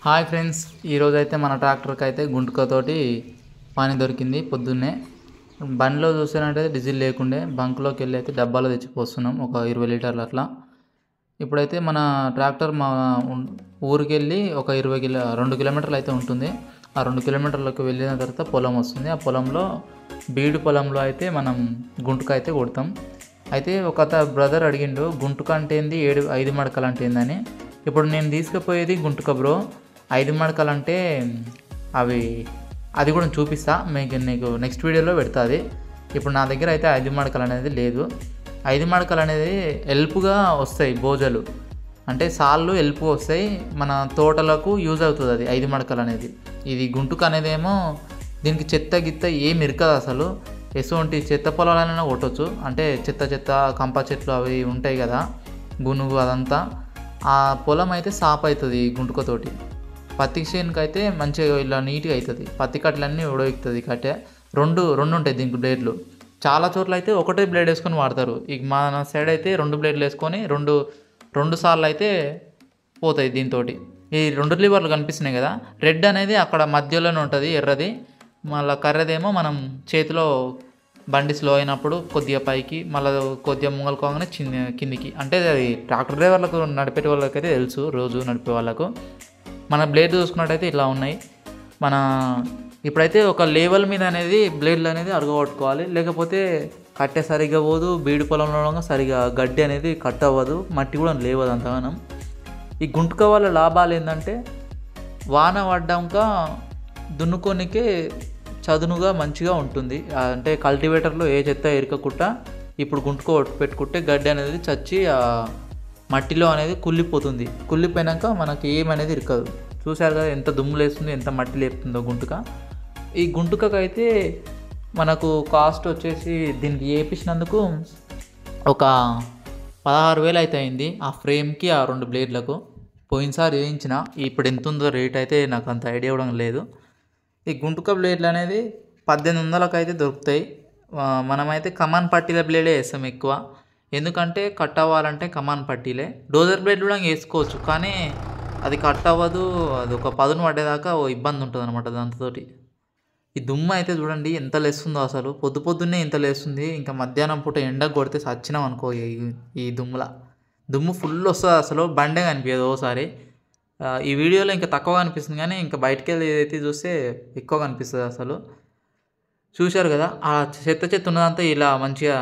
Hi friends, ఈరోజైతే మన ట్రాక్టర్కి అయితే గుంటుకతోటి పని దొరికింది. పొద్దున్నే బండిలో చూసానంటే డీజిల్ లేకుండే బంక్లోకి వెళ్ళి అయితే డబ్బాలో తెచ్చిపోస్తున్నాం, ఒక 20 లీటర్లు అట్లా. ఇప్పుడైతే మన ట్రాక్టర్ మా ఊరికి వెళ్ళి ఒక 2 కిలోమీటర్లు అయితే ఉంటుంది. ఆ 2 కిలోమీటర్లకు వెళ్ళిన తర్వాత పొలం వస్తుంది. ఆ పొలంలో బీడు పొలంలో అయితే మనం గుంటుక అయితే కొడతాం. అయితే ఒక బ్రదర్ అడిగిండు, గుంటుక అంటే ఏంది, 5 మడకలు అంటే ఏందని. ఇప్పుడు నేను తీసుకుపోయేది గుంటుక బ్రో. 5 మడకలు అంటే అది కూడా చూపిస్తా నీకు నెక్స్ట్ వీడియోలో పెడతాది. ఇప్పుడు నా దగ్గర అయితే 5 మడకలు అనేది లేదు. 5 మడకలు అనేది హెల్ప్గా వస్తాయి, బోజలు అంటే సాళ్ళు హెల్ప్ వస్తాయి, మన తోటలకు యూజ్ అవుతుంది అది 5 మడకలు అనేది. ఇది గుంటుక అనేది ఏమో దీనికి చెత్త గిత్త ఏమి ఇరకదు అసలు. ఎటువంటి చెత్త పొలాలైనా కొట్టవచ్చు, అంటే చెత్త కంప చెట్లు అవి ఉంటాయి కదా, గునుగు అదంతా. ఆ పొలం అయితే సాప్ అవుతుంది గుంటుకతోటి. పత్తి చేనుకి అయితే మంచిగా ఇలా నీట్గా అవుతుంది. పత్తి కట్టలన్నీ ఉడవుతుంది. కట్టే రెండు ఉంటాయి దీనికి బ్లేడ్లు. చాలా చోట్ల అయితే ఒకటే బ్లేడ్ వేసుకొని వాడతారు. ఇక మన సైడ్ అయితే 2 బ్లేడ్లు వేసుకొని రెండు సార్లు అయితే పోతాయి దీంతో. ఈ 2 లివర్లు కనిపిస్తున్నాయి కదా, రెడ్ అనేది అక్కడ మధ్యలోనే ఉంటుంది, ఎర్రది. మళ్ళీ కర్రదేమో మనం చేతిలో బండి స్లో అయినప్పుడు కొద్దిగా పైకి, మళ్ళీ కొద్దిగా ముంగలుకోగానే కిందికి. అంటే అది ట్రాక్టర్ డ్రైవర్లకు నడిపే వాళ్ళకైతే తెలుసు, రోజు నడిపే వాళ్ళకు. మన బ్లేడ్ చూసుకున్నట్టయితే ఇలా ఉన్నాయి. మన ఇప్పుడైతే ఒక లెవెల్ మీద అనేది బ్లేడ్లు అనేది అరగొట్టుకోవాలి, లేకపోతే కట్టె సరిగ్గా పోదు. బీడు పొలంలో సరిగా గడ్డి అనేది కట్ అవ్వదు, మట్టి కూడా లేవదు అంతగానం. ఈ గుంటుక వల్ల లాభాలు ఏంటంటే, వాన పడ్డాక దున్నుకోనికే చదునుగా మంచిగా ఉంటుంది. అంటే కల్టివేటర్లో ఏ చెత్త ఇరకకుండా ఇప్పుడు గుంటుకో పెట్టుకుంటే గడ్డి అనేది చచ్చి మట్టిలో అనేది కుళ్ళిపోతుంది. కుళ్ళిపోయాక మనకి ఏమనేది ఇరకదు. చూశారు కదా ఎంత దుమ్ము లేస్తుంది, ఎంత మట్టి లేపుతుందో గుంటుక. ఈ గుంటుకకైతే మనకు కాస్ట్ వచ్చేసి దీనికి వేయించినందుకు ఒక 16,000 అయితే అయింది. ఆ ఫ్రేమ్కి, ఆ 2 బ్లేడ్లకు. పోయినసారి వేయించిన, ఇప్పుడు ఎంత ఉందో రేట్ అయితే నాకు అంత ఐడియా కూడా లేదు. ఈ గుంటుక బ్లేడ్లు అనేది 1800కు అయితే దొరుకుతాయి. మనమైతే కమాన్ పట్టీల బ్లేడే వేస్తాం ఎక్కువ, ఎందుకంటే కట్ అవ్వాలంటే కమాన్ పట్టీలే. డోజర్ బ్లేడ్ కూడా వేసుకోవచ్చు, కానీ అది కట్ అవ్వదు. అది ఒక పదును పడేదాకా ఇబ్బంది ఉంటుంది అనమాట దాంతోటి. ఈ దుమ్ము అయితే చూడండి ఎంత లేస్తుందో అసలు. పొద్దున్నే ఇంత లేస్తుంది, ఇంకా మధ్యాహ్నం పూట ఎండకు కొడితే సచ్చినాం అనుకో. ఈ దుమ్ము ఫుల్ వస్తుంది అసలు, బండే కనిపించదు ఓసారి. ఈ వీడియోలో ఇంకా తక్కువ కనిపిస్తుంది, కానీ ఇంకా బయటకు వెళ్ళి అయితే చూస్తే ఎక్కువ కనిపిస్తుంది అసలు. చూశారు కదా, ఆ చెత్త ఉన్నదంతా ఇలా మంచిగా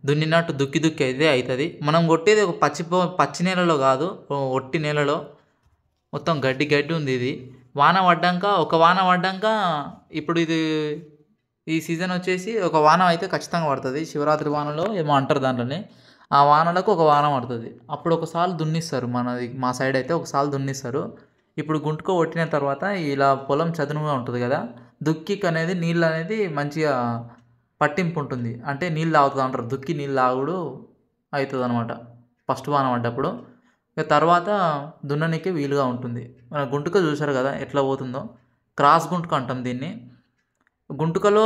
దున్నినట్టు దుక్కి అయితే అవుతుంది. మనం కొట్టేది ఒక పచ్చి నేలలో కాదు, ఒట్టి నేలలో. మొత్తం గడ్డి ఉంది. ఇది వాన పడ్డాక ఇప్పుడు ఈ సీజన్ వచ్చేసి ఒక వాన అయితే ఖచ్చితంగా పడుతుంది. శివరాత్రి వానలో ఏమో అంటారు దాంట్లోనే. ఆ వానలకు ఒక వాన పడుతుంది. అప్పుడు ఒకసారి దున్నిస్తారు. మా సైడ్ అయితే ఒకసారి దున్నిస్తారు. ఇప్పుడు గుంటుకో కొట్టిన తర్వాత ఇలా పొలం చదునుగా ఉంటుంది కదా, దుక్కికి అనేది నీళ్ళు అనేది మంచిగా పట్టింపు ఉంటుంది. అంటే నీళ్ళు తాగుతుంది అంటారు, దుక్కి నీళ్ళు తాగుడు అవుతుంది అనమాట ఫస్ట్ వాన పడ్డప్పుడు. ఇక తర్వాత దున్ననీకి వీలుగా ఉంటుంది. మన గుంటుక చూసారు కదా ఎట్లా పోతుందో. క్రాస్ గుంటుక అంటాం దీన్ని. గుంటుకలో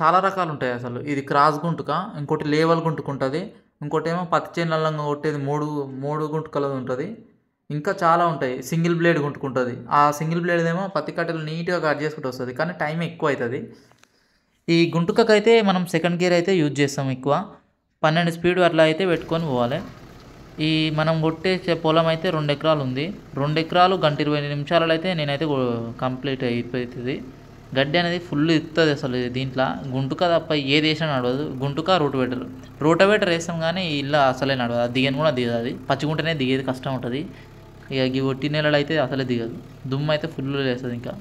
చాలా రకాలు ఉంటాయి అసలు. ఇది క్రాస్ గుంటుక, ఇంకోటి లేవల్ గుంటుక ఉంటుంది, ఇంకోటి ఏమో పత్తి చేనులలో కొట్టేది 3 గుంటుకలది ఉంటుంది. ఇంకా చాలా ఉంటాయి. సింగిల్ బ్లేడ్ గుంటుకుంటుంది. ఆ సింగిల్ బ్లేడ్ ఏమో పత్తి కట్టెలు నీట్గా కట్ చేసుకుంటూ వస్తుంది, కానీ టైం ఎక్కువ అవుతుంది. ఈ గుంటుకకైతే మనం సెకండ్ గేర్ అయితే యూజ్ చేస్తాం ఎక్కువ. 12 స్పీడ్ అట్లా అయితే పెట్టుకొని పోవాలి. ఈ మనం కొట్టే పొలం అయితే 2 ఎకరాలు ఉంది. 2 ఎకరాలు 1:20 నిమిషాలలో అయితే నేనైతే కంప్లీట్ అయిపోతుంది. గడ్డి అనేది ఫుల్ ఇస్తుంది అసలు దీంట్లో. గుంటుక తప్ప ఏ దేశం నడవదు. గుంటుక రోటవేటర్ వేస్తాం, కానీ ఇలా అసలే నడవదు. అది దిగని కూడా దిగదు. అది పచ్చిగుంటనే దిగేది కష్టం ఉంటుంది. ఇక ఈ ఒట్టి నెలలు అయితే అసలే దిగదు. దుమ్ము అయితే ఫుల్ వేస్తుంది ఇంకా.